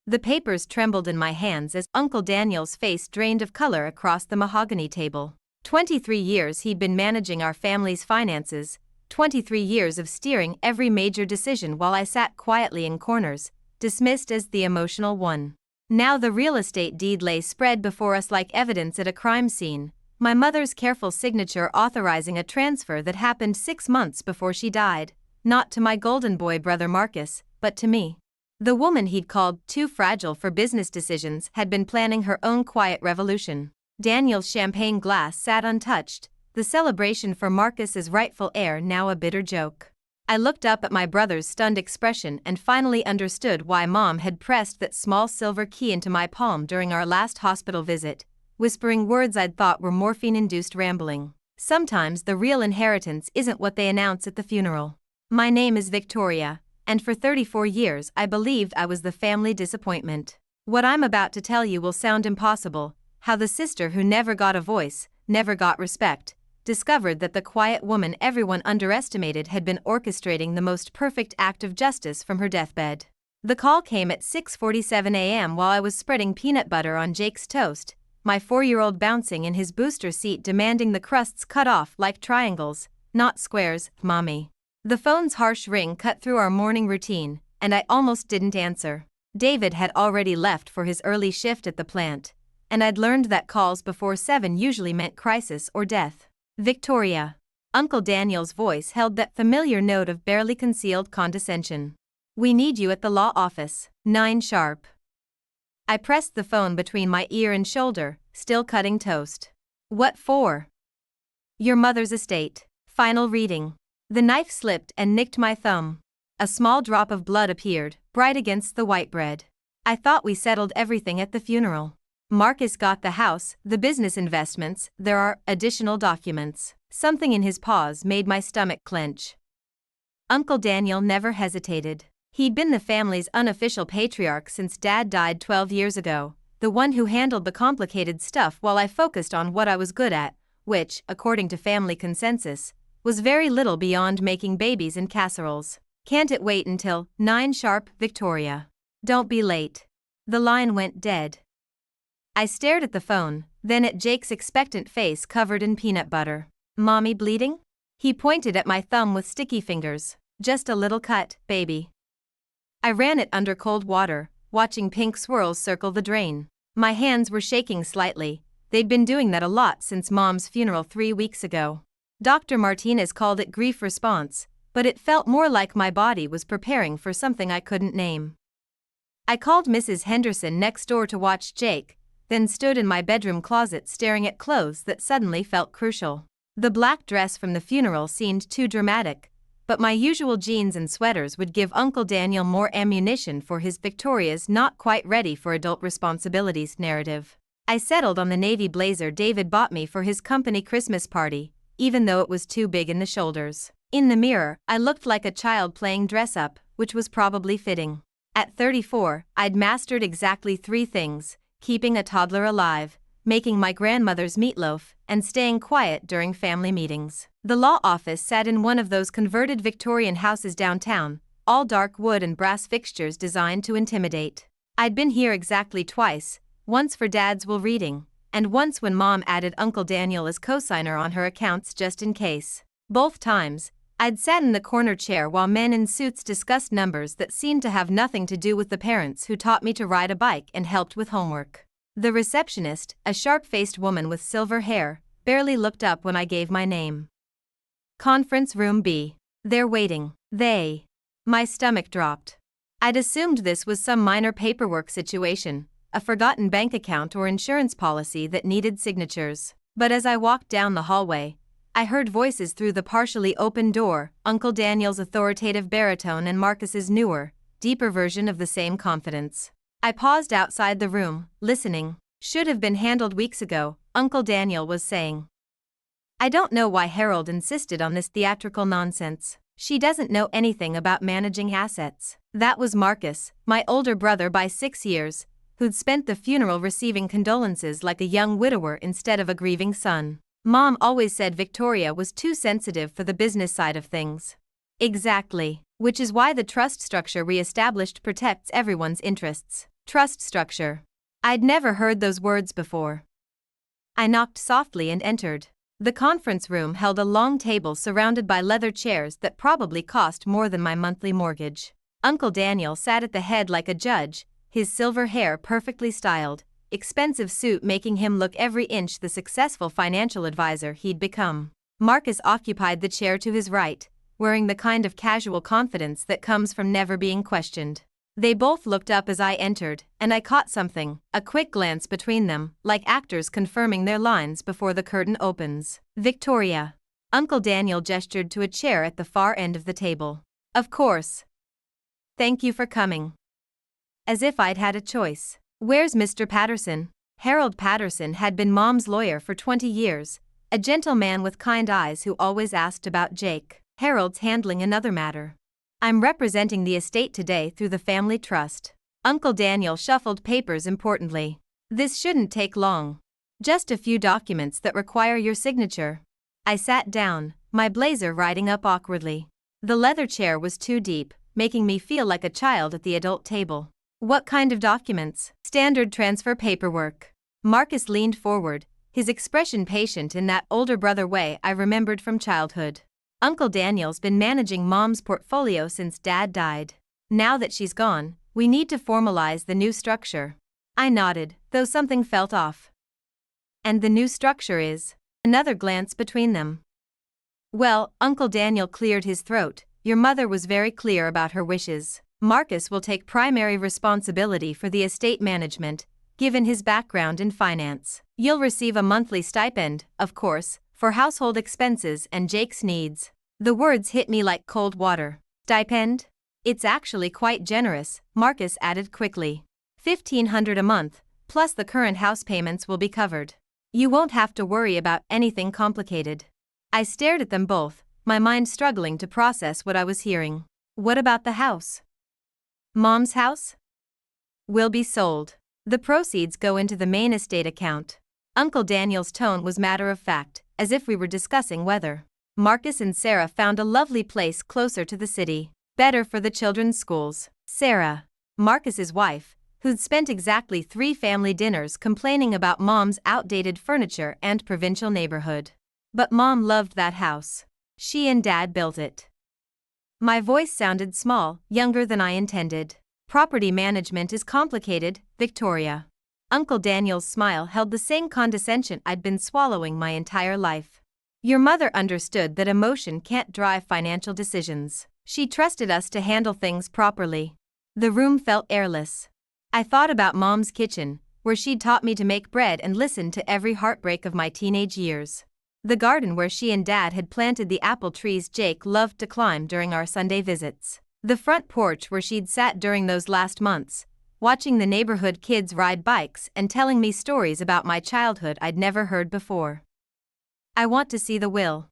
The papers trembled in my hands as Uncle Daniel's face drained of color across the mahogany table. 23 years he'd been managing our family's finances, 23 years of steering every major decision while I sat quietly in corners, dismissed as the emotional one. Now the real estate deed lay spread before us like evidence at a crime scene, my mother's careful signature authorizing a transfer that happened 6 months before she died, not to my golden boy brother Marcus, but to me. The woman he'd called too fragile for business decisions had been planning her own quiet revolution. Daniel's champagne glass sat untouched, the celebration for Marcus as rightful heir now a bitter joke. I looked up at my brother's stunned expression and finally understood why Mom had pressed that small silver key into my palm during our last hospital visit, whispering words I'd thought were morphine-induced rambling. Sometimes the real inheritance isn't what they announce at the funeral. My name is Victoria, and for 34 years I believed I was the family disappointment. What I'm about to tell you will sound impossible, how the sister who never got a voice, never got respect, discovered that the quiet woman everyone underestimated had been orchestrating the most perfect act of justice from her deathbed. The call came at 6:47 a.m. while I was spreading peanut butter on Jake's toast, my 4-year-old bouncing in his booster seat demanding the crusts cut off like triangles, not squares, Mommy. The phone's harsh ring cut through our morning routine, and I almost didn't answer. David had already left for his early shift at the plant, and I'd learned that calls before 7 usually meant crisis or death. Victoria. Uncle Daniel's voice held that familiar note of barely concealed condescension. We need you at the law office, 9 sharp. I pressed the phone between my ear and shoulder, still cutting toast. What for? Your mother's estate. Final reading. The knife slipped and nicked my thumb. A small drop of blood appeared, bright against the white bread. I thought we settled everything at the funeral. Marcus got the house, the business investments, there are additional documents. Something in his pause made my stomach clench. Uncle Daniel never hesitated. He'd been the family's unofficial patriarch since Dad died 12 years ago, the one who handled the complicated stuff while I focused on what I was good at, which, according to family consensus, was very little beyond making babies in casseroles. Can't it wait until 9 sharp, Victoria? Don't be late. The line went dead. I stared at the phone, then at Jake's expectant face covered in peanut butter. Mommy bleeding? He pointed at my thumb with sticky fingers. Just a little cut, baby. I ran it under cold water, watching pink swirls circle the drain. My hands were shaking slightly. They'd been doing that a lot since Mom's funeral 3 weeks ago. Dr. Martinez called it grief response, but it felt more like my body was preparing for something I couldn't name. I called Mrs. Henderson next door to watch Jake, then stood in my bedroom closet staring at clothes that suddenly felt crucial. The black dress from the funeral seemed too dramatic, but my usual jeans and sweaters would give Uncle Daniel more ammunition for his Victoria's not quite ready for adult responsibilities narrative. I settled on the navy blazer David bought me for his company Christmas party, even though it was too big in the shoulders. In the mirror, I looked like a child playing dress-up, which was probably fitting. At 34, I'd mastered exactly 3 things: keeping a toddler alive, making my grandmother's meatloaf, and staying quiet during family meetings. The law office sat in one of those converted Victorian houses downtown, all dark wood and brass fixtures designed to intimidate. I'd been here exactly twice, once for Dad's will reading, and once when Mom added Uncle Daniel as cosigner on her accounts just in case. Both times, I'd sat in the corner chair while men in suits discussed numbers that seemed to have nothing to do with the parents who taught me to ride a bike and helped with homework. The receptionist, a sharp-faced woman with silver hair, barely looked up when I gave my name. Conference room B. They're waiting. They. My stomach dropped. I'd assumed this was some minor paperwork situation, a forgotten bank account or insurance policy that needed signatures. But as I walked down the hallway, I heard voices through the partially open door, Uncle Daniel's authoritative baritone and Marcus's newer, deeper version of the same confidence. I paused outside the room, listening. Should have been handled weeks ago, Uncle Daniel was saying. I don't know why Harold insisted on this theatrical nonsense. She doesn't know anything about managing assets. That was Marcus, my older brother by 6 years, who'd spent the funeral receiving condolences like a young widower instead of a grieving son. Mom always said Victoria was too sensitive for the business side of things. Exactly. Which is why the trust structure re-established protects everyone's interests. Trust structure. I'd never heard those words before. I knocked softly and entered. The conference room held a long table surrounded by leather chairs that probably cost more than my monthly mortgage. Uncle Daniel sat at the head like a judge, his silver hair perfectly styled, expensive suit making him look every inch the successful financial advisor he'd become. Marcus occupied the chair to his right, wearing the kind of casual confidence that comes from never being questioned. They both looked up as I entered, and I caught something, a quick glance between them, like actors confirming their lines before the curtain opens. Victoria. Uncle Daniel gestured to a chair at the far end of the table. Of course. Thank you for coming. As if I'd had a choice. Where's Mr. Patterson? Harold Patterson had been Mom's lawyer for 20 years, a gentle man with kind eyes who always asked about Jake. Harold's handling another matter. I'm representing the estate today through the family trust. Uncle Daniel shuffled papers importantly. This shouldn't take long. Just a few documents that require your signature. I sat down, my blazer riding up awkwardly. The leather chair was too deep, making me feel like a child at the adult table. What kind of documents? Standard transfer paperwork. Marcus leaned forward, his expression patient in that older brother way I remembered from childhood. Uncle Daniel's been managing Mom's portfolio since Dad died. Now that she's gone, we need to formalize the new structure. I nodded, though something felt off. And the new structure is? Another glance between them. Well, Uncle Daniel cleared his throat, your mother was very clear about her wishes. Marcus will take primary responsibility for the estate management, given his background in finance. You'll receive a monthly stipend, of course, for household expenses and Jake's needs. The words hit me like cold water. Stipend? It's actually quite generous, Marcus added quickly. $1,500 a month, plus the current house payments will be covered. You won't have to worry about anything complicated. I stared at them both, my mind struggling to process what I was hearing. What about the house? Mom's house? Will be sold. The proceeds go into the main estate account. Uncle Daniel's tone was matter of fact, as if we were discussing weather. Marcus and Sarah found a lovely place closer to the city. Better for the children's schools. Sarah, Marcus's wife, who'd spent exactly 3 family dinners complaining about Mom's outdated furniture and provincial neighborhood. But Mom loved that house. She and Dad built it. My voice sounded small, younger than I intended. Property management is complicated, Victoria. Uncle Daniel's smile held the same condescension I'd been swallowing my entire life. Your mother understood that emotion can't drive financial decisions. She trusted us to handle things properly. The room felt airless. I thought about Mom's kitchen, where she'd taught me to make bread and listened to every heartbreak of my teenage years. The garden where she and Dad had planted the apple trees Jake loved to climb during our Sunday visits. The front porch where she'd sat during those last months, watching the neighborhood kids ride bikes and telling me stories about my childhood I'd never heard before. I want to see the will.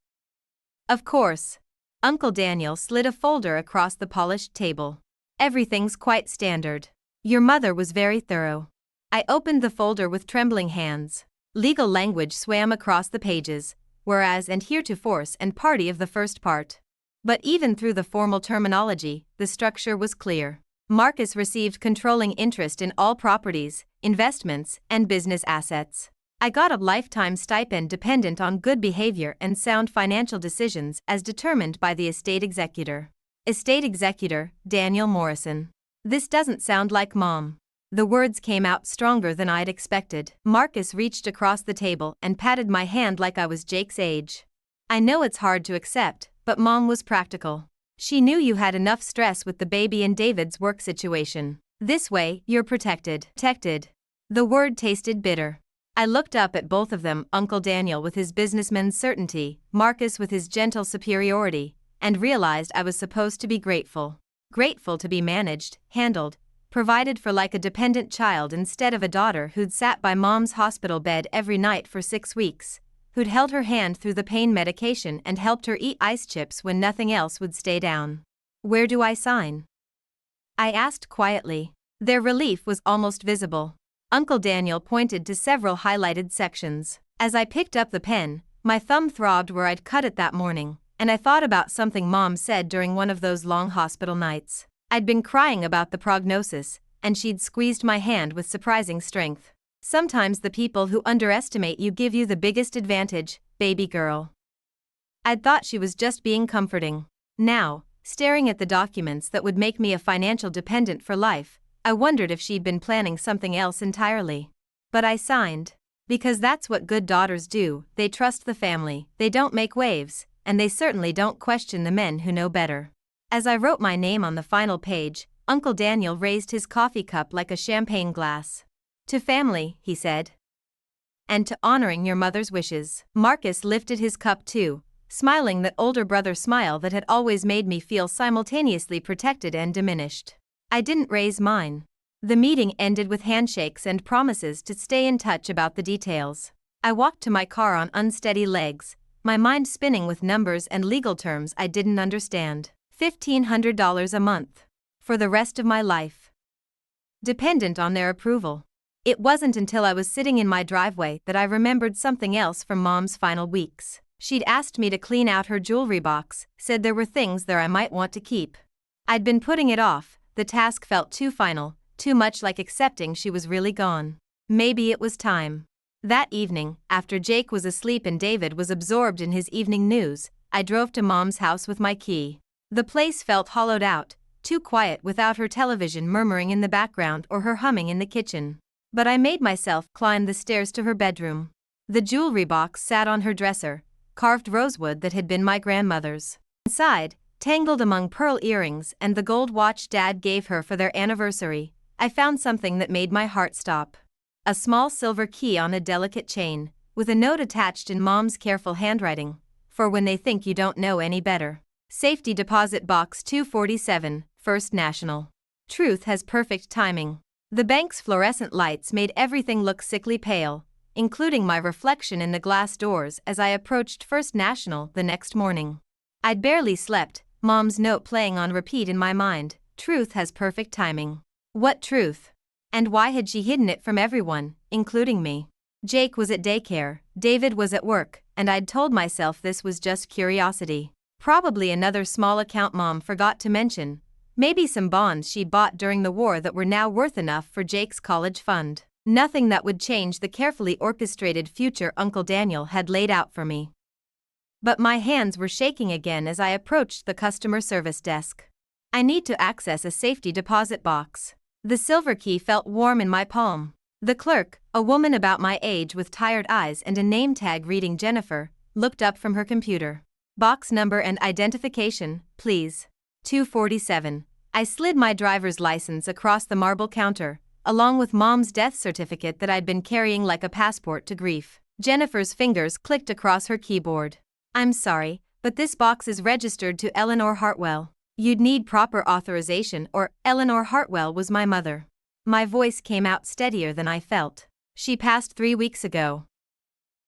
Of course. Uncle Daniel slid a folder across the polished table. Everything's quite standard. Your mother was very thorough. I opened the folder with trembling hands. Legal language swam across the pages, whereas and heretofores and party of the first part. But even through the formal terminology, the structure was clear. Marcus received controlling interest in all properties, investments, and business assets. I got a lifetime stipend dependent on good behavior and sound financial decisions as determined by the estate executor. Estate executor, Daniel Morrison. This doesn't sound like Mom. The words came out stronger than I'd expected. Marcus reached across the table and patted my hand like I was Jake's age. I know it's hard to accept, but Mom was practical. She knew you had enough stress with the baby and David's work situation. This way, you're protected. The word tasted bitter. I looked up at both of them, Uncle Daniel with his businessman's certainty, Marcus with his gentle superiority, and realized I was supposed to be grateful. Grateful to be managed, handled, provided for like a dependent child instead of a daughter who'd sat by Mom's hospital bed every night for 6 weeks, who'd held her hand through the pain medication and helped her eat ice chips when nothing else would stay down. Where do I sign? I asked quietly. Their relief was almost visible. Uncle Daniel pointed to several highlighted sections. As I picked up the pen, my thumb throbbed where I'd cut it that morning, and I thought about something Mom said during one of those long hospital nights. I'd been crying about the prognosis, and she'd squeezed my hand with surprising strength. Sometimes the people who underestimate you give you the biggest advantage, baby girl. I'd thought she was just being comforting. Now, staring at the documents that would make me a financial dependent for life, I wondered if she'd been planning something else entirely. But I signed. Because that's what good daughters do, they trust the family, they don't make waves, and they certainly don't question the men who know better. As I wrote my name on the final page, Uncle Daniel raised his coffee cup like a champagne glass. "To family," he said. "And to honoring your mother's wishes." Marcus lifted his cup too, smiling that older brother smile that had always made me feel simultaneously protected and diminished. I didn't raise mine. The meeting ended with handshakes and promises to stay in touch about the details. I walked to my car on unsteady legs, my mind spinning with numbers and legal terms I didn't understand. $1,500 a month. For the rest of my life. Dependent on their approval. It wasn't until I was sitting in my driveway that I remembered something else from Mom's final weeks. She'd asked me to clean out her jewelry box, said there were things there I might want to keep. I'd been putting it off, the task felt too final, too much like accepting she was really gone. Maybe it was time. That evening, after Jake was asleep and David was absorbed in his evening news, I drove to Mom's house with my key. The place felt hollowed out, too quiet without her television murmuring in the background or her humming in the kitchen. But I made myself climb the stairs to her bedroom. The jewelry box sat on her dresser, carved rosewood that had been my grandmother's. Inside, tangled among pearl earrings and the gold watch Dad gave her for their anniversary, I found something that made my heart stop. A small silver key on a delicate chain, with a note attached in Mom's careful handwriting, for when they think you don't know any better. Safety Deposit Box 247, First National. Truth has perfect timing. The bank's fluorescent lights made everything look sickly pale, including my reflection in the glass doors as I approached First National the next morning. I'd barely slept, Mom's note playing on repeat in my mind. Truth has perfect timing. What truth? And why had she hidden it from everyone, including me? Jake was at daycare, David was at work, and I'd told myself this was just curiosity. Probably another small account Mom forgot to mention. Maybe some bonds she'd bought during the war that were now worth enough for Jake's college fund. Nothing that would change the carefully orchestrated future Uncle Daniel had laid out for me. But my hands were shaking again as I approached the customer service desk. I need to access a safety deposit box. The silver key felt warm in my palm. The clerk, a woman about my age with tired eyes and a name tag reading Jennifer, looked up from her computer. Box number and identification, please. 247. I slid my driver's license across the marble counter, along with Mom's death certificate that I'd been carrying like a passport to grief. Jennifer's fingers clicked across her keyboard. I'm sorry, but this box is registered to Eleanor Hartwell. You'd need proper authorization or Eleanor Hartwell was my mother. My voice came out steadier than I felt. She passed 3 weeks ago.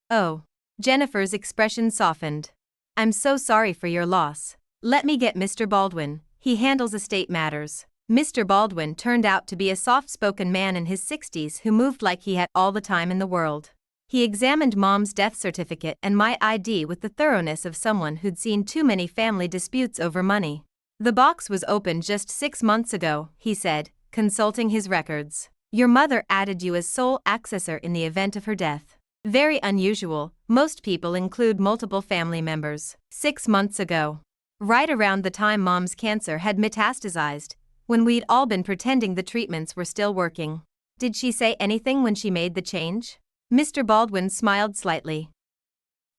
Oh. Jennifer's expression softened. I'm so sorry for your loss. Let me get Mr. Baldwin, he handles estate matters. Mr. Baldwin turned out to be a soft-spoken man in his 60s who moved like he had all the time in the world. He examined Mom's death certificate and my ID with the thoroughness of someone who'd seen too many family disputes over money. The box was opened just 6 months ago, he said, consulting his records. Your mother added you as sole accessor in the event of her death. Very unusual, most people include multiple family members. 6 months ago. Right around the time Mom's cancer had metastasized, when we'd all been pretending the treatments were still working. Did she say anything when she made the change? Mr. Baldwin smiled slightly.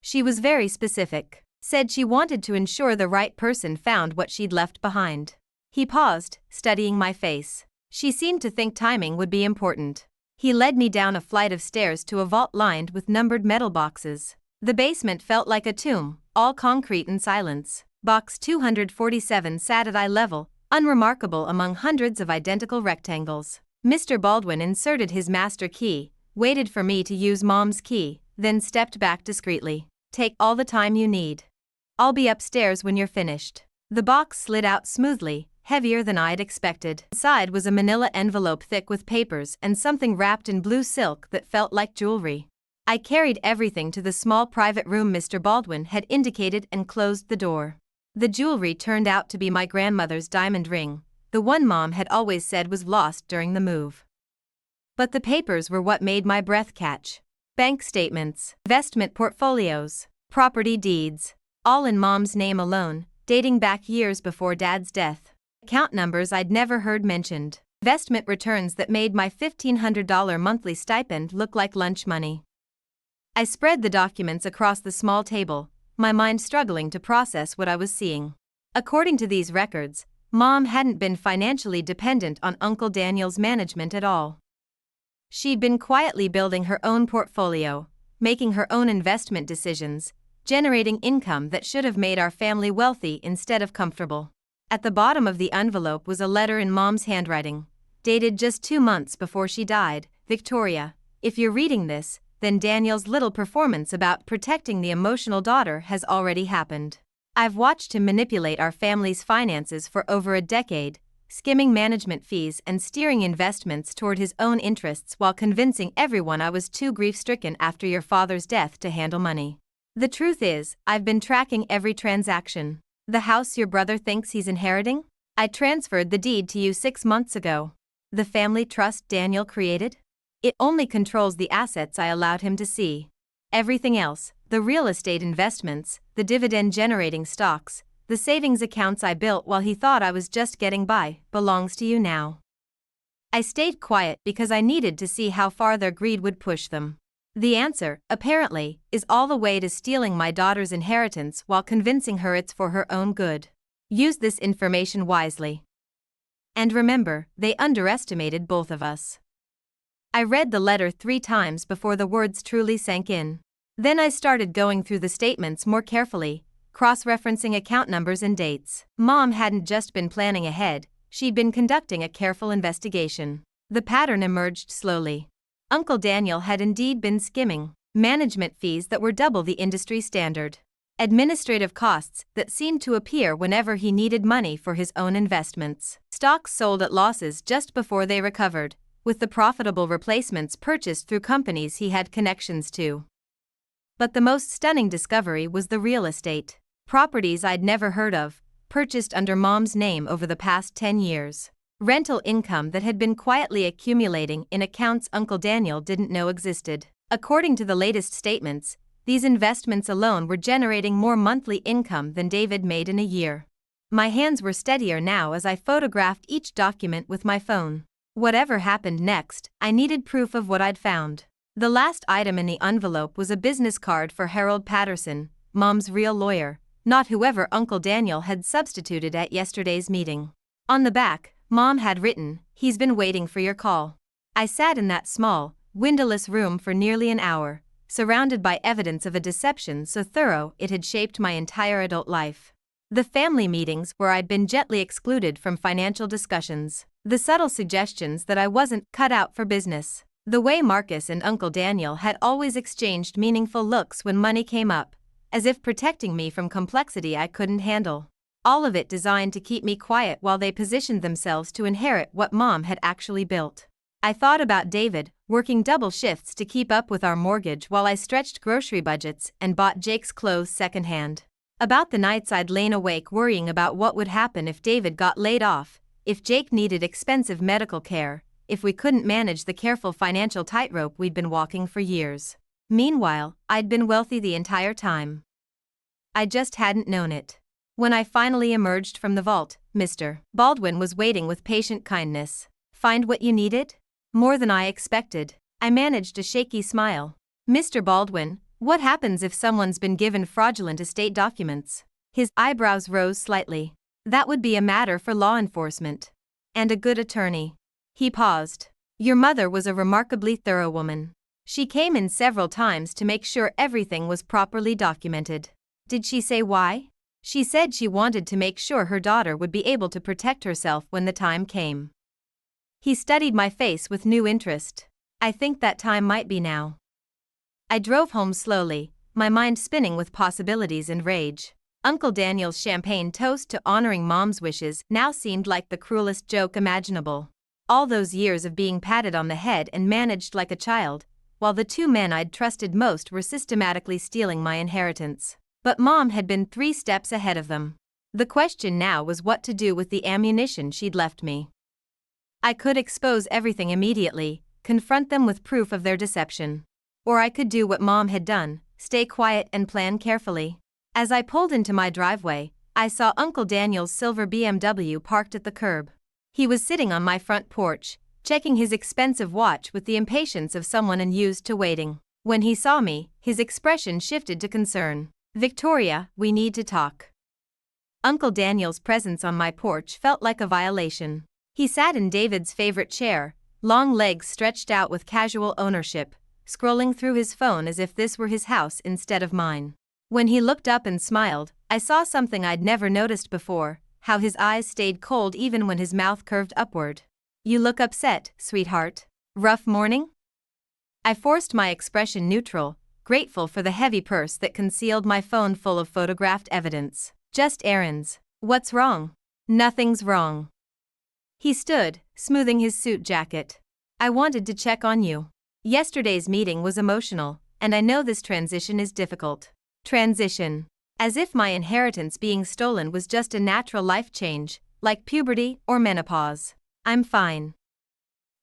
She was very specific. Said she wanted to ensure the right person found what she'd left behind. He paused, studying my face. She seemed to think timing would be important. He led me down a flight of stairs to a vault lined with numbered metal boxes. The basement felt like a tomb, all concrete and silence. Box 247 sat at eye level, unremarkable among hundreds of identical rectangles. Mr. Baldwin inserted his master key, waited for me to use Mom's key, then stepped back discreetly. Take all the time you need. I'll be upstairs when you're finished. The box slid out smoothly, heavier than I'd expected. Inside was a manila envelope thick with papers and something wrapped in blue silk that felt like jewelry. I carried everything to the small private room Mr. Baldwin had indicated and closed the door. The jewelry turned out to be my grandmother's diamond ring, the one Mom had always said was lost during the move. But the papers were what made my breath catch. Bank statements, investment portfolios, property deeds, all in Mom's name alone, dating back years before Dad's death. Account numbers I'd never heard mentioned. Investment returns that made my $1,500 monthly stipend look like lunch money. I spread the documents across the small table, my mind struggling to process what I was seeing. According to these records, Mom hadn't been financially dependent on Uncle Daniel's management at all. She'd been quietly building her own portfolio, making her own investment decisions, generating income that should have made our family wealthy instead of comfortable. At the bottom of the envelope was a letter in Mom's handwriting, dated just 2 months before she died. Victoria, if you're reading this, then Daniel's little performance about protecting the emotional daughter has already happened. I've watched him manipulate our family's finances for over a decade, skimming management fees and steering investments toward his own interests while convincing everyone I was too grief-stricken after your father's death to handle money. The truth is, I've been tracking every transaction. The house your brother thinks he's inheriting? I transferred the deed to you 6 months ago. The family trust Daniel created? It only controls the assets I allowed him to see. Everything else, the real estate investments, the dividend-generating stocks, the savings accounts I built while he thought I was just getting by, belongs to you now. I stayed quiet because I needed to see how far their greed would push them. The answer, apparently, is all the way to stealing my daughter's inheritance while convincing her it's for her own good. Use this information wisely. And remember, they underestimated both of us. I read the letter 3 times before the words truly sank in. Then I started going through the statements more carefully, cross-referencing account numbers and dates. Mom hadn't just been planning ahead, she'd been conducting a careful investigation. The pattern emerged slowly. Uncle Daniel had indeed been skimming management fees that were double the industry standard, administrative costs that seemed to appear whenever he needed money for his own investments, stocks sold at losses just before they recovered, with the profitable replacements purchased through companies he had connections to. But the most stunning discovery was the real estate. Properties I'd never heard of, purchased under Mom's name over the past 10 years. Rental income that had been quietly accumulating in accounts Uncle Daniel didn't know existed. According to the latest statements, these investments alone were generating more monthly income than David made in a year. My hands were steadier now as I photographed each document with my phone. Whatever happened next, I needed proof of what I'd found. The last item in the envelope was a business card for Harold Patterson, Mom's real lawyer, not whoever Uncle Daniel had substituted at yesterday's meeting. On the back, Mom had written, "He's been waiting for your call." I sat in that small, windowless room for nearly an hour, surrounded by evidence of a deception so thorough it had shaped my entire adult life. The family meetings where I'd been gently excluded from financial discussions, the subtle suggestions that I wasn't cut out for business, the way Marcus and Uncle Daniel had always exchanged meaningful looks when money came up, as if protecting me from complexity I couldn't handle. All of it designed to keep me quiet while they positioned themselves to inherit what Mom had actually built. I thought about David, working double shifts to keep up with our mortgage while I stretched grocery budgets and bought Jake's clothes secondhand. About the nights I'd lain awake worrying about what would happen if David got laid off, if Jake needed expensive medical care, if we couldn't manage the careful financial tightrope we'd been walking for years. Meanwhile, I'd been wealthy the entire time. I just hadn't known it. When I finally emerged from the vault, Mr. Baldwin was waiting with patient kindness. "Find what you needed?" More than I expected. I managed a shaky smile. "Mr. Baldwin, what happens if someone's been given fraudulent estate documents?" His eyebrows rose slightly. "That would be a matter for law enforcement. And a good attorney." He paused. "Your mother was a remarkably thorough woman. She came in several times to make sure everything was properly documented." "Did she say why?" "She said she wanted to make sure her daughter would be able to protect herself when the time came." He studied my face with new interest. "I think that time might be now." I drove home slowly, my mind spinning with possibilities and rage. Uncle Daniel's champagne toast to honoring Mom's wishes now seemed like the cruelest joke imaginable. All those years of being patted on the head and managed like a child, while the 2 men I'd trusted most were systematically stealing my inheritance. But Mom had been 3 steps ahead of them. The question now was what to do with the ammunition she'd left me. I could expose everything immediately, confront them with proof of their deception. Or I could do what Mom had done, stay quiet and plan carefully. As I pulled into my driveway, I saw Uncle Daniel's silver BMW parked at the curb. He was sitting on my front porch, checking his expensive watch with the impatience of someone unused to waiting. When he saw me, his expression shifted to concern. "Victoria, we need to talk." Uncle Daniel's presence on my porch felt like a violation. He sat in David's favorite chair, long legs stretched out with casual ownership, scrolling through his phone as if this were his house instead of mine. When he looked up and smiled, I saw something I'd never noticed before, how his eyes stayed cold even when his mouth curved upward. "You look upset, sweetheart. Rough morning?" I forced my expression neutral, grateful for the heavy purse that concealed my phone full of photographed evidence. "Just errands. What's wrong?" "Nothing's wrong." He stood, smoothing his suit jacket. "I wanted to check on you. Yesterday's meeting was emotional, and I know this transition is difficult." Transition. As if my inheritance being stolen was just a natural life change, like puberty or menopause. "I'm fine."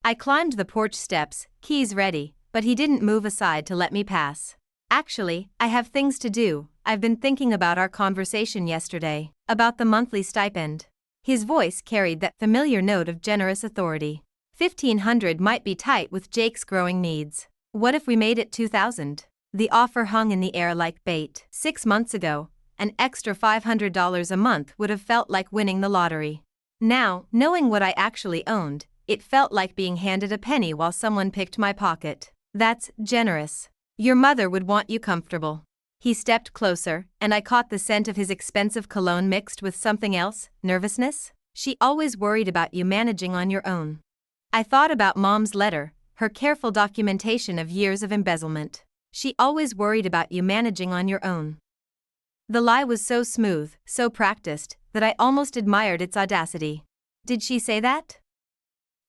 I climbed the porch steps, keys ready, but he didn't move aside to let me pass. "Actually, I have things to do. I've been thinking about our conversation yesterday, about the monthly stipend." His voice carried that familiar note of generous authority. 1,500 might be tight with Jake's growing needs. What if we made it 2,000? The offer hung in the air like bait. 6 months ago, an extra $500 a month would have felt like winning the lottery. Now, knowing what I actually owned, it felt like being handed a penny while someone picked my pocket. "That's generous. Your mother would want you comfortable." He stepped closer, and I caught the scent of his expensive cologne mixed with something else, nervousness. "She always worried about you managing on your own." I thought about Mom's letter, her careful documentation of years of embezzlement. "She always worried about you managing on your own." The lie was so smooth, so practiced, that I almost admired its audacity. Did she say that?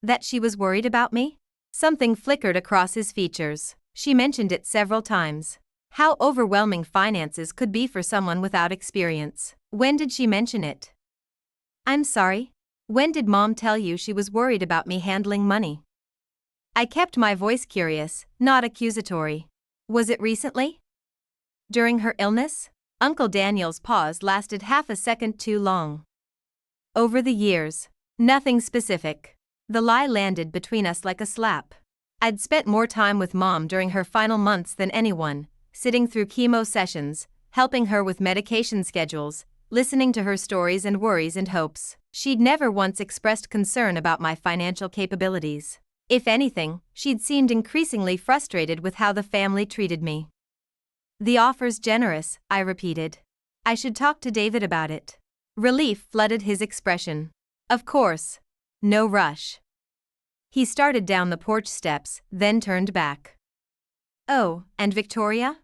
That she was worried about me? Something flickered across his features. She mentioned it several times. How overwhelming finances could be for someone without experience. When did she mention it? "I'm sorry? When did Mom tell you she was worried about me handling money?" I kept my voice curious, not accusatory. "Was it recently? During her illness?" Uncle Daniel's pause lasted half a second too long. "Over the years. Nothing specific." The lie landed between us like a slap. I'd spent more time with Mom during her final months than anyone, sitting through chemo sessions, helping her with medication schedules, listening to her stories and worries and hopes. She'd never once expressed concern about my financial capabilities. If anything, she'd seemed increasingly frustrated with how the family treated me. "The offer's generous," I repeated. "I should talk to David about it." Relief flooded his expression. "Of course. No rush." He started down the porch steps, then turned back. "Oh, and Victoria?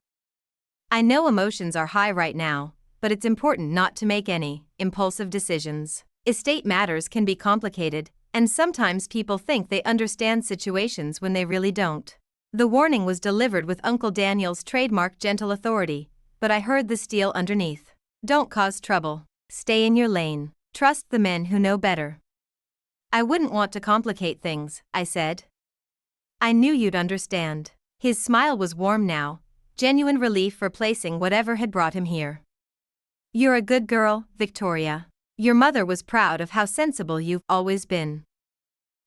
I know emotions are high right now, but it's important not to make any impulsive decisions. Estate matters can be complicated, and sometimes people think they understand situations when they really don't." The warning was delivered with Uncle Daniel's trademark gentle authority, but I heard the steel underneath. "Don't cause trouble. Stay in your lane. Trust the men who know better." "I wouldn't want to complicate things," I said. "I knew you'd understand." His smile was warm now, genuine relief replacing whatever had brought him here. "You're a good girl, Victoria. Your mother was proud of how sensible you've always been."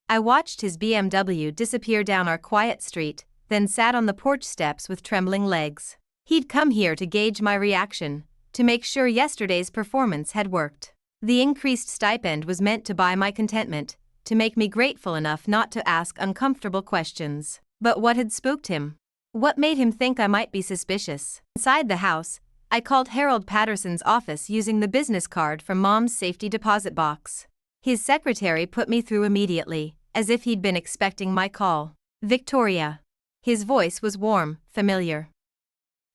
I watched his BMW disappear down our quiet street, then sat on the porch steps with trembling legs. He'd come here to gauge my reaction, to make sure yesterday's performance had worked. The increased stipend was meant to buy my contentment, to make me grateful enough not to ask uncomfortable questions. But what had spooked him? What made him think I might be suspicious? Inside the house, I called Harold Patterson's office using the business card from Mom's safety deposit box. His secretary put me through immediately, as if he'd been expecting my call. "Victoria." His voice was warm, familiar.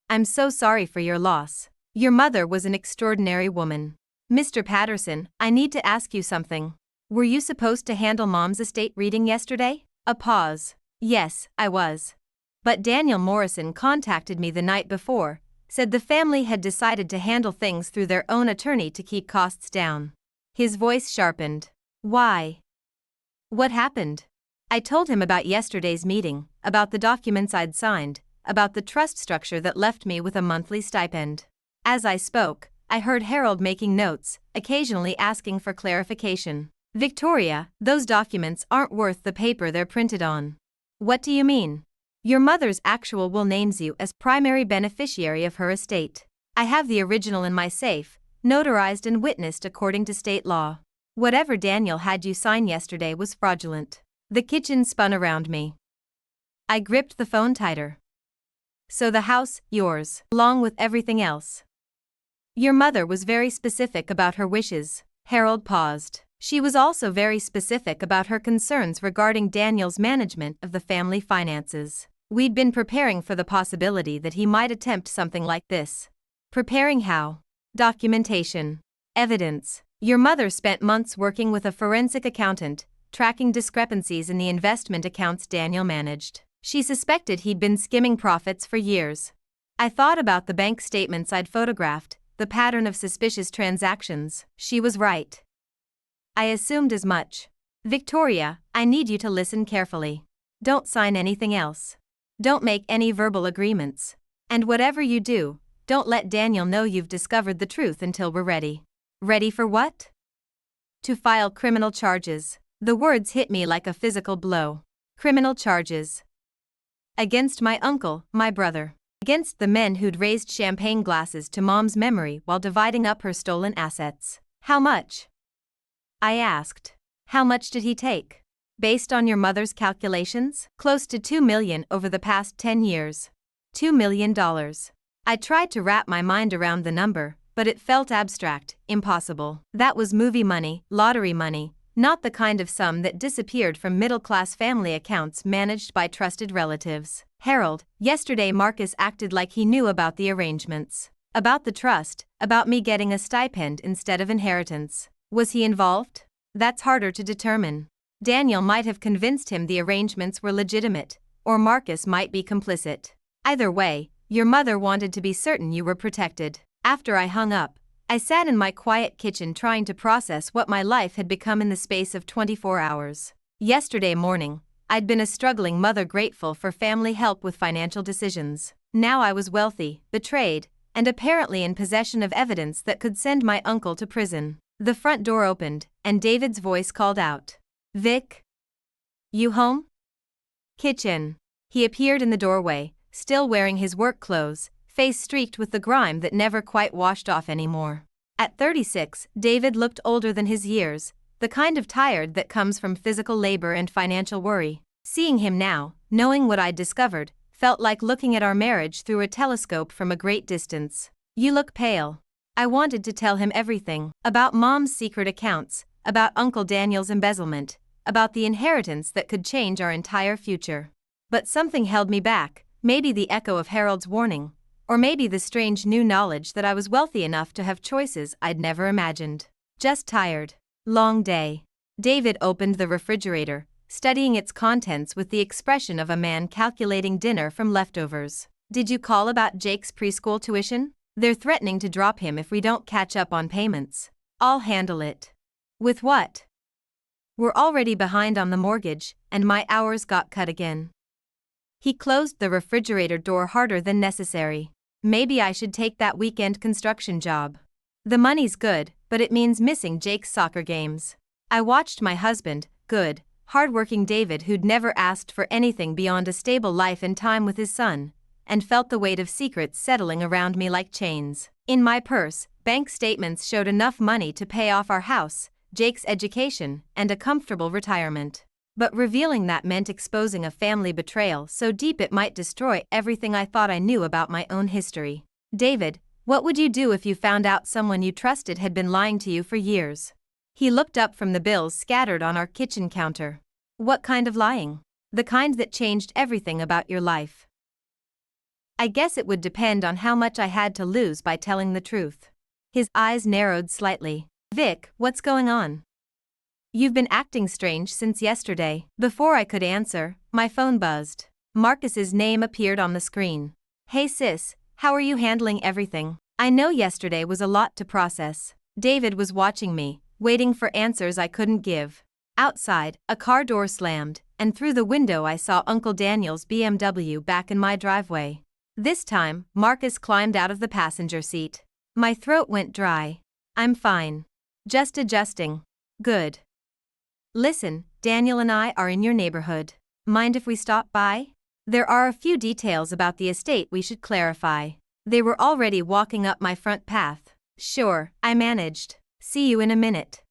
"I'm so sorry for your loss. Your mother was an extraordinary woman." "Mr. Patterson, I need to ask you something. Were you supposed to handle Mom's estate reading yesterday?" A pause. "Yes, I was. But Daniel Morrison contacted me the night before, said the family had decided to handle things through their own attorney to keep costs down. His voice sharpened. Why? What happened? I told him about yesterday's meeting, about the documents I'd signed, about the trust structure that left me with a monthly stipend. As I spoke, I heard Harold making notes, occasionally asking for clarification. Victoria, those documents aren't worth the paper they're printed on. What do you mean? Your mother's actual will names you as primary beneficiary of her estate. I have the original in my safe, notarized and witnessed according to state law. Whatever Daniel had you sign yesterday was fraudulent. The kitchen spun around me. I gripped the phone tighter. So the house, yours, along with everything else. Your mother was very specific about her wishes. Harold paused. She was also very specific about her concerns regarding Daniel's management of the family finances. We'd been preparing for the possibility that he might attempt something like this. Preparing how? Documentation. Evidence. Your mother spent months working with a forensic accountant, tracking discrepancies in the investment accounts Daniel managed. She suspected he'd been skimming profits for years. I thought about the bank statements I'd photographed, the pattern of suspicious transactions. She was right. I assumed as much. Victoria, I need you to listen carefully. Don't sign anything else. Don't make any verbal agreements. And whatever you do, don't let Daniel know you've discovered the truth until we're ready. Ready for what? To file criminal charges. The words hit me like a physical blow. Criminal charges. Against my uncle, my brother. Against the men who'd raised champagne glasses to Mom's memory while dividing up her stolen assets. How much? I asked. How much did he take? Based on your mother's calculations, close to $2 million over the past 10 years. $2 million. I tried to wrap my mind around the number, but it felt abstract, impossible. That was movie money, lottery money, not the kind of sum that disappeared from middle-class family accounts managed by trusted relatives. Harold, yesterday Marcus acted like he knew about the arrangements. About the trust, about me getting a stipend instead of inheritance. Was he involved? That's harder to determine. Daniel might have convinced him the arrangements were legitimate, or Marcus might be complicit. Either way, your mother wanted to be certain you were protected. After I hung up, I sat in my quiet kitchen trying to process what my life had become in the space of 24 hours. Yesterday morning, I'd been a struggling mother grateful for family help with financial decisions. Now I was wealthy, betrayed, and apparently in possession of evidence that could send my uncle to prison. The front door opened, and David's voice called out. Vic? You home? Kitchen. He appeared in the doorway, still wearing his work clothes, face streaked with the grime that never quite washed off anymore. At 36, David looked older than his years, the kind of tired that comes from physical labor and financial worry. Seeing him now, knowing what I'd discovered, felt like looking at our marriage through a telescope from a great distance. You look pale. I wanted to tell him everything, about Mom's secret accounts, about Uncle Daniel's embezzlement, about the inheritance that could change our entire future. But something held me back, maybe the echo of Harold's warning, or maybe the strange new knowledge that I was wealthy enough to have choices I'd never imagined. Just tired. Long day. David opened the refrigerator, studying its contents with the expression of a man calculating dinner from leftovers. Did you call about Jake's preschool tuition? They're threatening to drop him if we don't catch up on payments. I'll handle it. With what? We're already behind on the mortgage, and my hours got cut again. He closed the refrigerator door harder than necessary. Maybe I should take that weekend construction job. The money's good, but it means missing Jake's soccer games. I watched my husband, good, hard-working David who'd never asked for anything beyond a stable life and time with his son, and felt the weight of secrets settling around me like chains. In my purse, bank statements showed enough money to pay off our house, Jake's education, and a comfortable retirement. But revealing that meant exposing a family betrayal so deep it might destroy everything I thought I knew about my own history. David, what would you do if you found out someone you trusted had been lying to you for years? He looked up from the bills scattered on our kitchen counter. What kind of lying? The kind that changed everything about your life. I guess it would depend on how much I had to lose by telling the truth. His eyes narrowed slightly. Vic, what's going on? You've been acting strange since yesterday. Before I could answer, my phone buzzed. Marcus's name appeared on the screen. Hey sis, How are you handling everything? I know yesterday was a lot to process. David was watching me, waiting for answers I couldn't give. Outside, a car door slammed, and through the window I saw Uncle Daniel's BMW back in my driveway. This time, Marcus climbed out of the passenger seat. My throat went dry. I'm fine. Just adjusting. Good. Listen, Daniel and I are in your neighborhood. Mind if we stop by? There are a few details about the estate we should clarify. They were already walking up my front path. Sure, I managed. See you in a minute.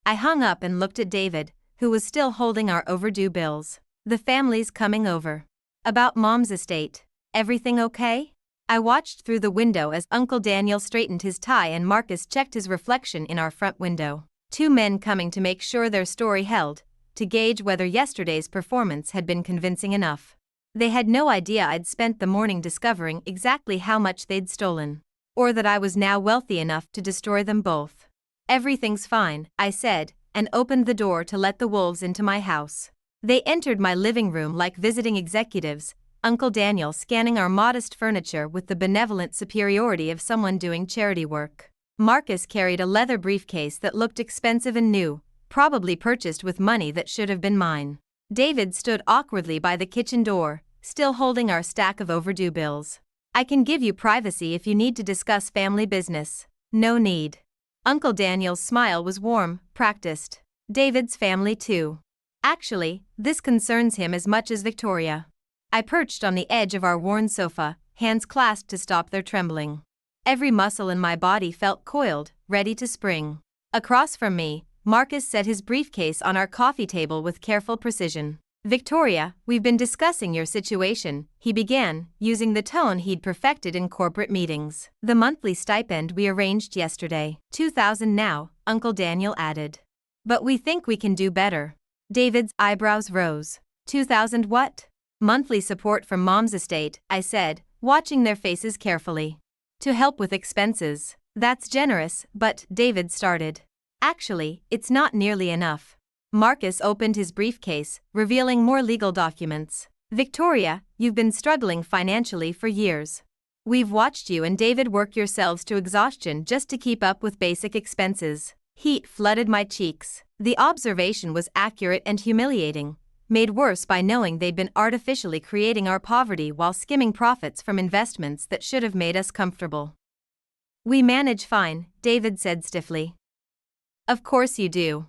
I hung up and looked at David, who was still holding our overdue bills. The family's coming over. About Mom's estate. Everything okay? I watched through the window as Uncle Daniel straightened his tie and Marcus checked his reflection in our front window. Two men coming to make sure their story held, to gauge whether yesterday's performance had been convincing enough. They had no idea I'd spent the morning discovering exactly how much they'd stolen, or that I was now wealthy enough to destroy them both. Everything's fine, I said, and opened the door to let the wolves into my house. They entered my living room like visiting executives, Uncle Daniel scanning our modest furniture with the benevolent superiority of someone doing charity work. Marcus carried a leather briefcase that looked expensive and new, probably purchased with money that should have been mine. David stood awkwardly by the kitchen door, still holding our stack of overdue bills. I can give you privacy if you need to discuss family business. No need. Uncle Daniel's smile was warm, practiced. David's family too. Actually, this concerns him as much as Victoria. I perched on the edge of our worn sofa, hands clasped to stop their trembling. Every muscle in my body felt coiled, ready to spring. Across from me, Marcus set his briefcase on our coffee table with careful precision. Victoria, we've been discussing your situation, he began, using the tone he'd perfected in corporate meetings. The monthly stipend we arranged yesterday. 2,000 now, Uncle Daniel added. But we think we can do better. David's eyebrows rose. 2,000 what? Monthly support from Mom's estate, I said, watching their faces carefully. To help with expenses. That's generous, but, David started. Actually, it's not nearly enough. Marcus opened his briefcase, revealing more legal documents. Victoria, you've been struggling financially for years. We've watched you and David work yourselves to exhaustion just to keep up with basic expenses. Heat flooded my cheeks. The observation was accurate and humiliating, made worse by knowing they'd been artificially creating our poverty while skimming profits from investments that should have made us comfortable. We manage fine, David said stiffly. Of course you do.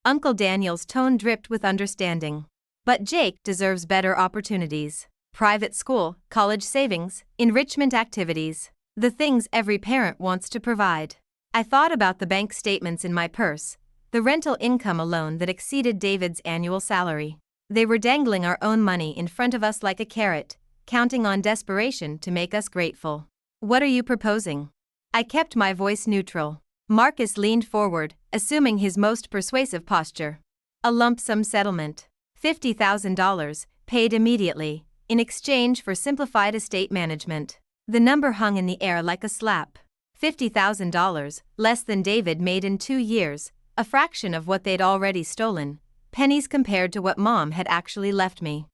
Uncle Daniel's tone dripped with understanding. But Jake deserves better opportunities. Private school, college savings, enrichment activities. The things every parent wants to provide. I thought about the bank statements in my purse, the rental income alone that exceeded David's annual salary. They were dangling our own money in front of us like a carrot, counting on desperation to make us grateful. What are you proposing? I kept my voice neutral. Marcus leaned forward, assuming his most persuasive posture. A lump sum settlement. $50,000, paid immediately, in exchange for simplified estate management. The number hung in the air like a slap. $50,000, less than David made in 2 years, a fraction of what they'd already stolen, pennies compared to what Mom had actually left me.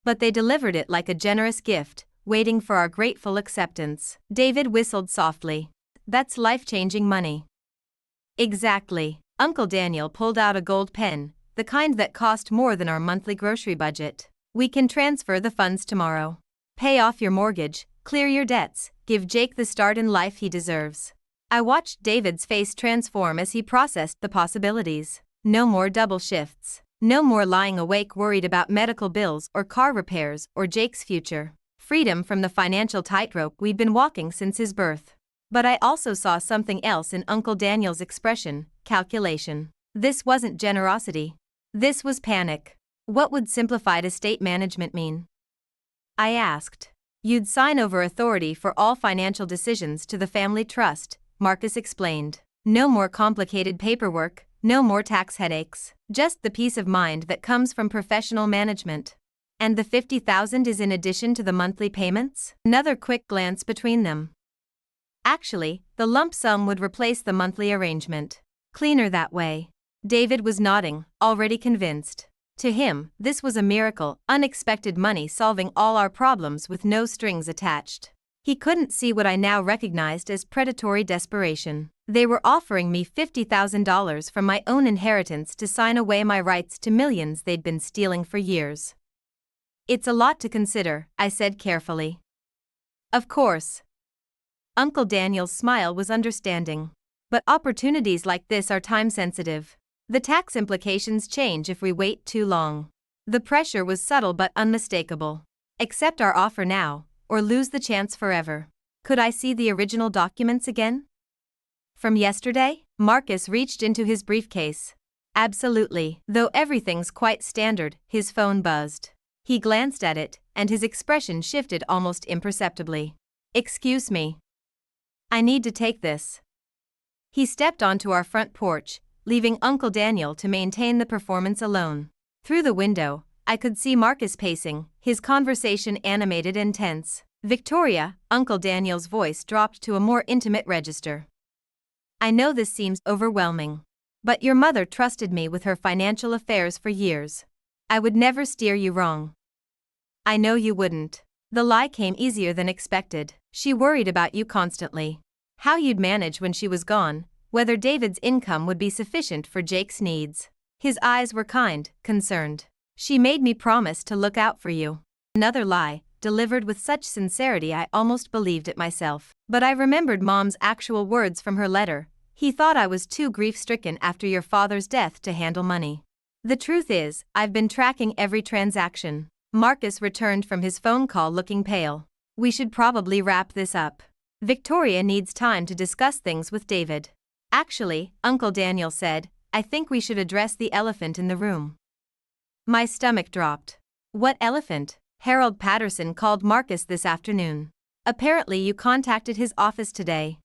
But they delivered it like a generous gift, waiting for our grateful acceptance. David whistled softly. That's life-changing money. Exactly. Uncle Daniel pulled out a gold pen, the kind that cost more than our monthly grocery budget. We can transfer the funds tomorrow. Pay off your mortgage, clear your debts, give Jake the start in life he deserves. I watched David's face transform as he processed the possibilities. No more double shifts. No more lying awake worried about medical bills or car repairs or Jake's future. Freedom from the financial tightrope we'd been walking since his birth. But I also saw something else in Uncle Daniel's expression, calculation. This wasn't generosity. This was panic. What would simplified estate management mean? I asked. You'd sign over authority for all financial decisions to the family trust, Marcus explained. No more complicated paperwork, no more tax headaches, just the peace of mind that comes from professional management. And the $50,000 is in addition to the monthly payments? Another quick glance between them. Actually, the lump sum would replace the monthly arrangement. Cleaner that way. David was nodding, already convinced. To him, this was a miracle, unexpected money solving all our problems with no strings attached. He couldn't see what I now recognized as predatory desperation. They were offering me $50,000 from my own inheritance to sign away my rights to millions they'd been stealing for years. It's a lot to consider, I said carefully. Of course. Uncle Daniel's smile was understanding. But opportunities like this are time-sensitive. The tax implications change if we wait too long. The pressure was subtle but unmistakable. Accept our offer now, or lose the chance forever. Could I see the original documents again? From yesterday? Marcus reached into his briefcase. Absolutely. Though everything's quite standard, his phone buzzed. He glanced at it, and his expression shifted almost imperceptibly. Excuse me. I need to take this. He stepped onto our front porch, leaving Uncle Daniel to maintain the performance alone. Through the window, I could see Marcus pacing, his conversation animated and tense. Victoria, Uncle Daniel's voice dropped to a more intimate register. I know this seems overwhelming. But your mother trusted me with her financial affairs for years. I would never steer you wrong. I know you wouldn't. The lie came easier than expected. She worried about you constantly. How you'd manage when she was gone, whether David's income would be sufficient for Jake's needs. His eyes were kind, concerned. She made me promise to look out for you. Another lie, delivered with such sincerity I almost believed it myself. But I remembered Mom's actual words from her letter. He thought I was too grief-stricken after your father's death to handle money. The truth is, I've been tracking every transaction. Marcus returned from his phone call looking pale. We should probably wrap this up. Victoria needs time to discuss things with David. Actually, Uncle Daniel said, I think we should address the elephant in the room. My stomach dropped. What elephant? Harold Patterson called Marcus this afternoon. Apparently you contacted his office today.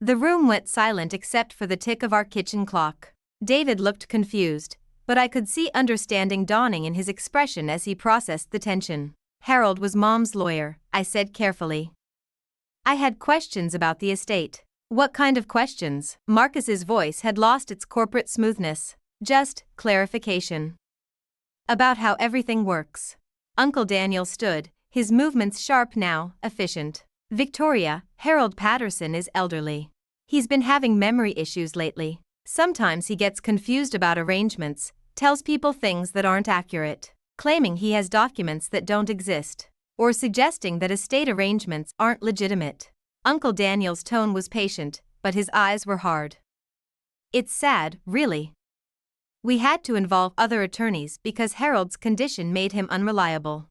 The room went silent except for the tick of our kitchen clock. David looked confused, but I could see understanding dawning in his expression as he processed the tension. Harold was Mom's lawyer, I said carefully. I had questions about the estate. What kind of questions? Marcus's voice had lost its corporate smoothness. Just clarification. About how everything works. Uncle Daniel stood, his movements sharp now, efficient. Victoria, Harold Patterson is elderly. He's been having memory issues lately. Sometimes he gets confused about arrangements, tells people things that aren't accurate, claiming he has documents that don't exist, or suggesting that estate arrangements aren't legitimate. Uncle Daniel's tone was patient, but his eyes were hard. It's sad, really. We had to involve other attorneys because Harold's condition made him unreliable.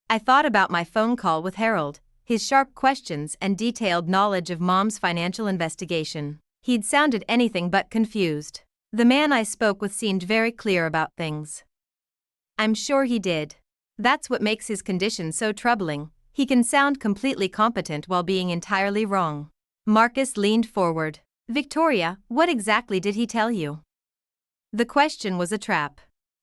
I thought about my phone call with Harold, his sharp questions and detailed knowledge of Mom's financial investigation. He'd sounded anything but confused. The man I spoke with seemed very clear about things. I'm sure he did. That's what makes his condition so troubling. He can sound completely competent while being entirely wrong. Marcus leaned forward. Victoria, what exactly did he tell you? The question was a trap.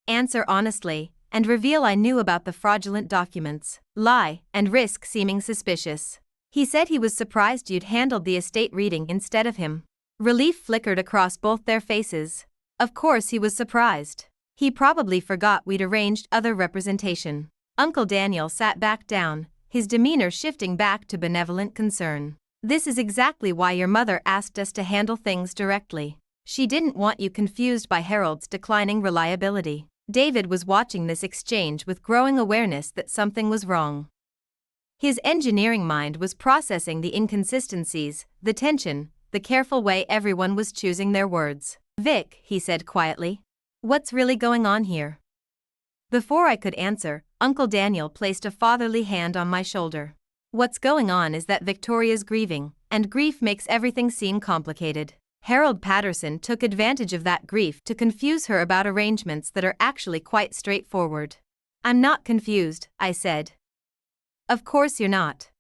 Answer honestly, and reveal I knew about the fraudulent documents. Lie, and risk seeming suspicious. He said he was surprised you'd handled the estate reading instead of him. Relief flickered across both their faces. Of course he was surprised. He probably forgot we'd arranged other representation. Uncle Daniel sat back down, his demeanor shifting back to benevolent concern. This is exactly why your mother asked us to handle things directly. She didn't want you confused by Harold's declining reliability. David was watching this exchange with growing awareness that something was wrong. His engineering mind was processing the inconsistencies, the tension, the careful way everyone was choosing their words. Vic, he said quietly. What's really going on here? Before I could answer, Uncle Daniel placed a fatherly hand on my shoulder. What's going on is that Victoria's grieving, and grief makes everything seem complicated. Harold Patterson took advantage of that grief to confuse her about arrangements that are actually quite straightforward. I'm not confused, I said. Of course you're not.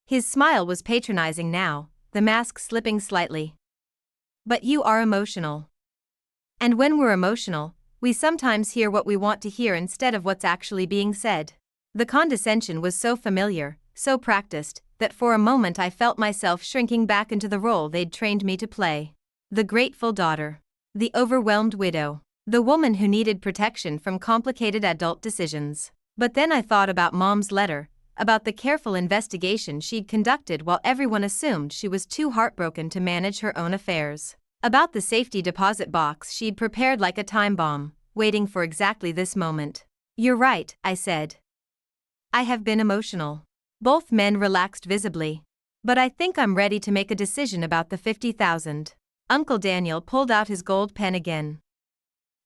His smile was patronizing now, the mask slipping slightly. But you are emotional. And when we're emotional, we sometimes hear what we want to hear instead of what's actually being said. The condescension was so familiar, so practiced, that for a moment I felt myself shrinking back into the role they'd trained me to play. The grateful daughter. The overwhelmed widow. The woman who needed protection from complicated adult decisions. But then I thought about Mom's letter, about the careful investigation she'd conducted while everyone assumed she was too heartbroken to manage her own affairs. About the safety deposit box she'd prepared like a time bomb, waiting for exactly this moment. "You're right," I said. "I have been emotional." Both men relaxed visibly. "But I think I'm ready to make a decision about the 50,000. Uncle Daniel pulled out his gold pen again.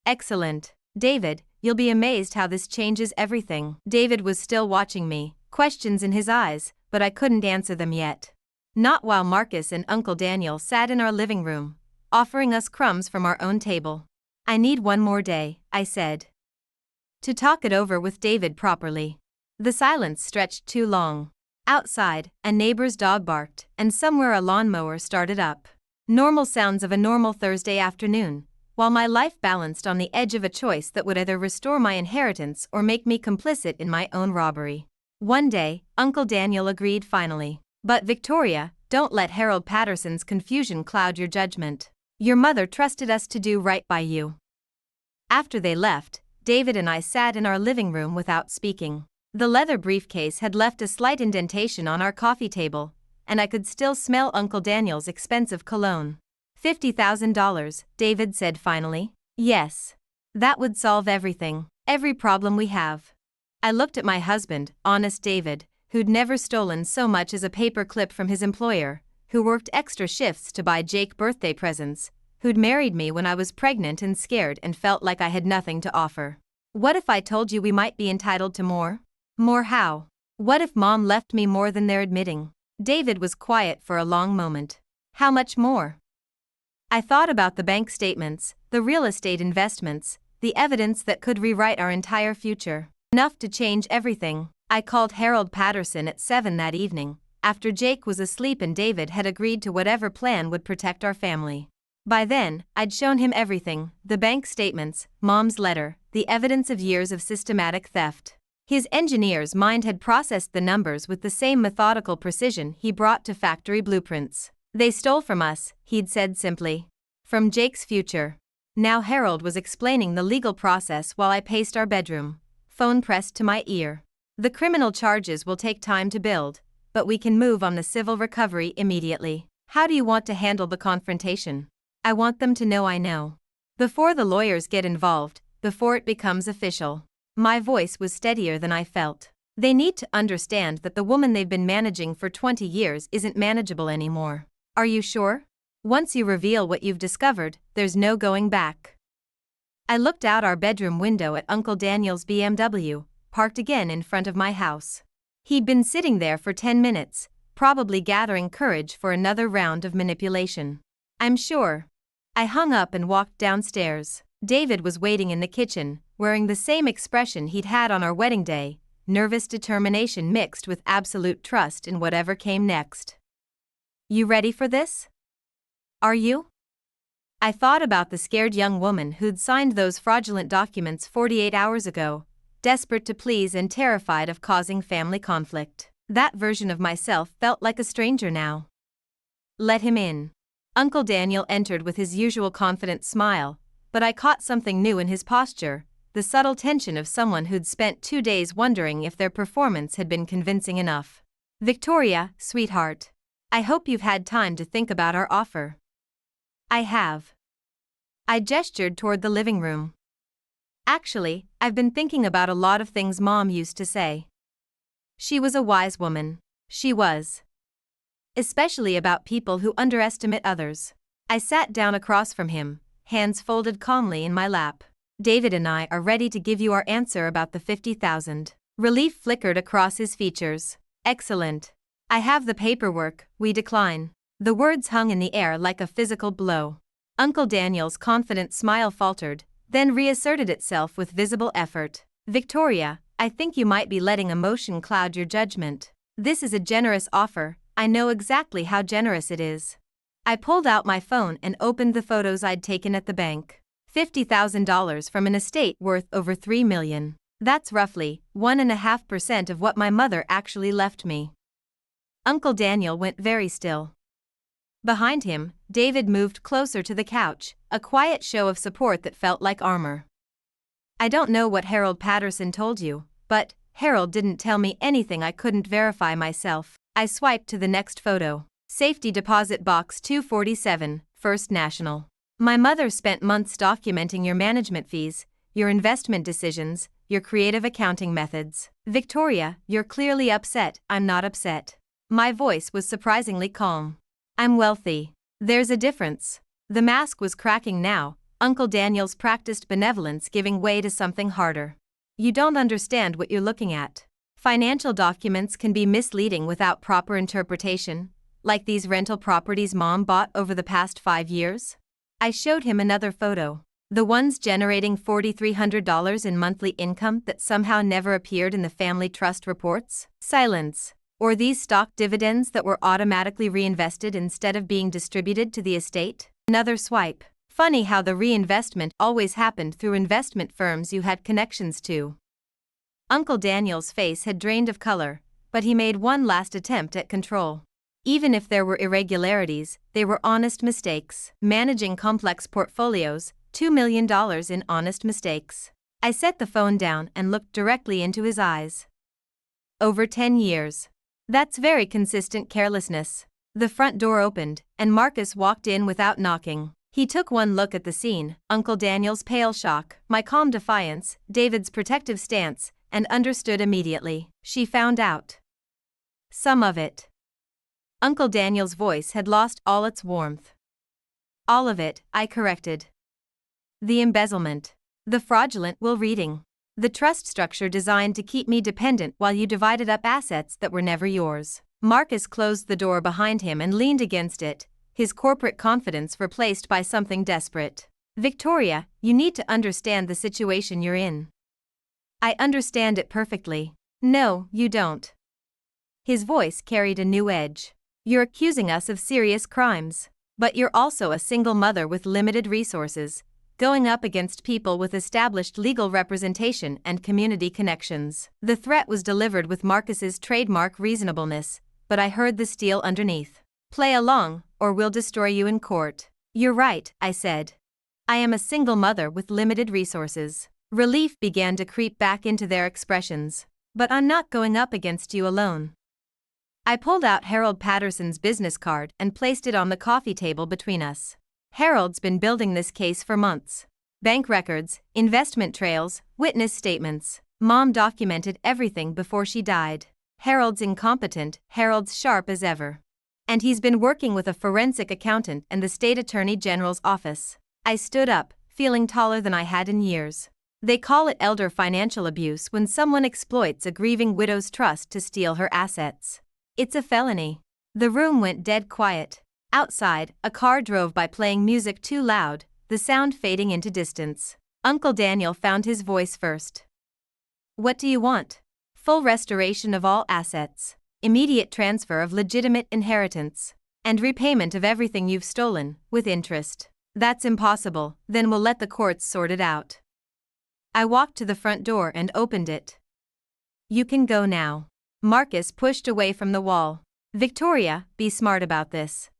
"Excellent. David, you'll be amazed how this changes everything." David was still watching me, questions in his eyes, but I couldn't answer them yet. Not while Marcus and Uncle Daniel sat in our living room, offering us crumbs from our own table. "I need one more day," I said, "to talk it over with David properly." The silence stretched too long. Outside, a neighbor's dog barked, and somewhere a lawnmower started up. Normal sounds of a normal Thursday afternoon, while my life balanced on the edge of a choice that would either restore my inheritance or make me complicit in my own robbery. One day, Uncle Daniel agreed finally. "But Victoria, don't let Harold Patterson's confusion cloud your judgment. Your mother trusted us to do right by you." After they left, David and I sat in our living room without speaking. The leather briefcase had left a slight indentation on our coffee table, and I could still smell Uncle Daniel's expensive cologne. $50,000, David said finally. "Yes. That would solve everything, every problem we have." I looked at my husband, honest David, who'd never stolen so much as a paper clip from his employer, who worked extra shifts to buy Jake birthday presents, who'd married me when I was pregnant and scared and felt like I had nothing to offer. "What if I told you we might be entitled to more?" "More how?" "What if Mom left me more than they're admitting?" David was quiet for a long moment. "How much more?" I thought about the bank statements, the real estate investments, the evidence that could rewrite our entire future. Enough to change everything. I called Harold Patterson at 7 that evening, after Jake was asleep and David had agreed to whatever plan would protect our family. By then, I'd shown him everything: the bank statements, Mom's letter, the evidence of years of systematic theft. His engineer's mind had processed the numbers with the same methodical precision he brought to factory blueprints. "They stole from us," he'd said simply. "From Jake's future." Now Harold was explaining the legal process while I paced our bedroom, phone pressed to my ear. "The criminal charges will take time to build, but we can move on the civil recovery immediately. How do you want to handle the confrontation?" "I want them to know I know. Before the lawyers get involved, before it becomes official." My voice was steadier than I felt. "They need to understand that the woman they've been managing for 20 years isn't manageable anymore." "Are you sure?" "Once you reveal what you've discovered, there's no going back." I looked out our bedroom window at Uncle Daniel's BMW, parked again in front of my house. He'd been sitting there for 10 minutes, probably gathering courage for another round of manipulation. "I'm sure." I hung up and walked downstairs. David was waiting in the kitchen, wearing the same expression he'd had on our wedding day, nervous determination mixed with absolute trust in whatever came next. "You ready for this? Are you?" I thought about the scared young woman who'd signed those fraudulent documents 48 hours ago, desperate to please and terrified of causing family conflict. That version of myself felt like a stranger now. "Let him in." Uncle Daniel entered with his usual confident smile, but I caught something new in his posture, the subtle tension of someone who'd spent 2 days wondering if their performance had been convincing enough. "Victoria, sweetheart. I hope you've had time to think about our offer." "I have." I gestured toward the living room. "Actually, I've been thinking about a lot of things Mom used to say. She was a wise woman. She was. Especially about people who underestimate others." I sat down across from him, hands folded calmly in my lap. "David and I are ready to give you our answer about the 50,000. Relief flickered across his features. "Excellent. I have the paperwork, we decline." The words hung in the air like a physical blow. Uncle Daniel's confident smile faltered, then reasserted itself with visible effort. "Victoria, I think you might be letting emotion cloud your judgment. This is a generous offer, I know exactly how generous it is." I pulled out my phone and opened the photos I'd taken at the bank. $50,000 from an estate worth over $3 million. That's roughly 1.5% of what my mother actually left me. Uncle Daniel went very still. Behind him, David moved closer to the couch, a quiet show of support that felt like armor. I don't know what Harold Patterson told you, but Harold didn't tell me anything I couldn't verify myself. I swiped to the next photo. Safety Deposit Box 247, First National. My mother spent months documenting your management fees, your investment decisions, your creative accounting methods. Victoria, you're clearly upset. I'm not upset. My voice was surprisingly calm. I'm wealthy. There's a difference. The mask was cracking now, Uncle Daniel's practiced benevolence giving way to something harder. You don't understand what you're looking at. Financial documents can be misleading without proper interpretation, like these rental properties Mom bought over the past 5 years. I showed him another photo. The ones generating $4,300 in monthly income that somehow never appeared in the family trust reports. Silence. Or these stock dividends that were automatically reinvested instead of being distributed to the estate. Another swipe. Funny how the reinvestment always happened through investment firms you had connections to. Uncle Daniel's face had drained of color, but he made one last attempt at control. Even if there were irregularities, they were honest mistakes. Managing complex portfolios, $2 million in honest mistakes. I set the phone down and looked directly into his eyes. Over 10 years. That's very consistent carelessness. The front door opened, and Marcus walked in without knocking. He took one look at the scene, Uncle Daniel's pale shock, my calm defiance, David's protective stance, and understood immediately. She found out. Some of it. Uncle Daniel's voice had lost all its warmth. All of it, I corrected. The embezzlement. The fraudulent will reading. The trust structure designed to keep me dependent while you divided up assets that were never yours. Marcus closed the door behind him and leaned against it, his corporate confidence replaced by something desperate. Victoria, you need to understand the situation you're in. I understand it perfectly. No, you don't. His voice carried a new edge. You're accusing us of serious crimes. But you're also a single mother with limited resources, going up against people with established legal representation and community connections. The threat was delivered with Marcus's trademark reasonableness, but I heard the steel underneath. Play along, or we'll destroy you in court. You're right, I said. I am a single mother with limited resources. Relief began to creep back into their expressions. But I'm not going up against you alone. I pulled out Harold Patterson's business card and placed it on the coffee table between us. Harold's been building this case for months. Bank records, investment trails, witness statements. Mom documented everything before she died. Harold's incompetent, Harold's sharp as ever. And he's been working with a forensic accountant and the state attorney general's office. I stood up, feeling taller than I had in years. They call it elder financial abuse when someone exploits a grieving widow's trust to steal her assets. It's a felony. The room went dead quiet. Outside, a car drove by playing music too loud, the sound fading into distance. Uncle Daniel found his voice first. What do you want? Full restoration of all assets, immediate transfer of legitimate inheritance, and repayment of everything you've stolen, with interest. That's impossible, then we'll let the courts sort it out. I walked to the front door and opened it. You can go now. Marcus pushed away from the wall. Victoria, be smart about this.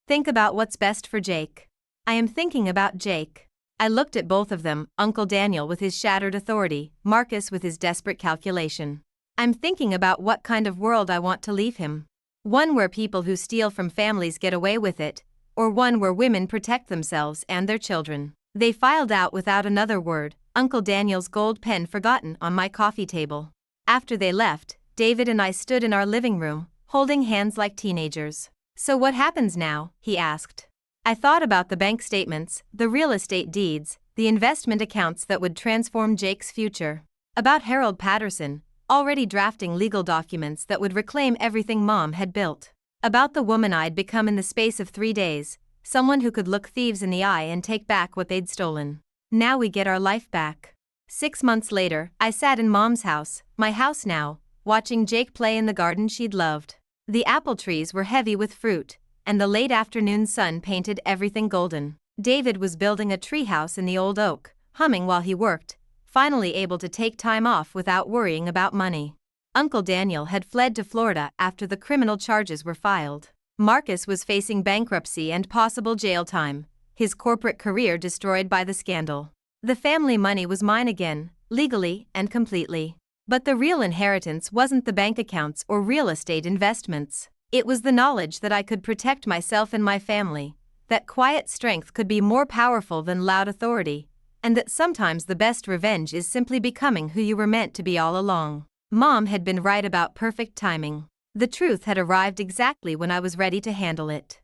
Think about what's best for Jake. I am thinking about Jake. I looked at both of them, Uncle Daniel with his shattered authority, Marcus with his desperate calculation. I'm thinking about what kind of world I want to leave him. One where people who steal from families get away with it, or one where women protect themselves and their children. They filed out without another word, Uncle Daniel's gold pen forgotten on my coffee table. After they left, David and I stood in our living room, holding hands like teenagers. So what happens now? He asked. I thought about the bank statements, the real estate deeds, the investment accounts that would transform Jake's future. About Harold Patterson, already drafting legal documents that would reclaim everything Mom had built. About the woman I'd become in the space of 3 days, someone who could look thieves in the eye and take back what they'd stolen. Now we get our life back. 6 months later, I sat in Mom's house, my house now, watching Jake play in the garden she'd loved. The apple trees were heavy with fruit, and the late afternoon sun painted everything golden. David was building a treehouse in the old oak, humming while he worked, finally able to take time off without worrying about money. Uncle Daniel had fled to Florida after the criminal charges were filed. Marcus was facing bankruptcy and possible jail time, his corporate career destroyed by the scandal. The family money was mine again, legally and completely. But the real inheritance wasn't the bank accounts or real estate investments. It was the knowledge that I could protect myself and my family, that quiet strength could be more powerful than loud authority, and that sometimes the best revenge is simply becoming who you were meant to be all along. Mom had been right about perfect timing. The truth had arrived exactly when I was ready to handle it.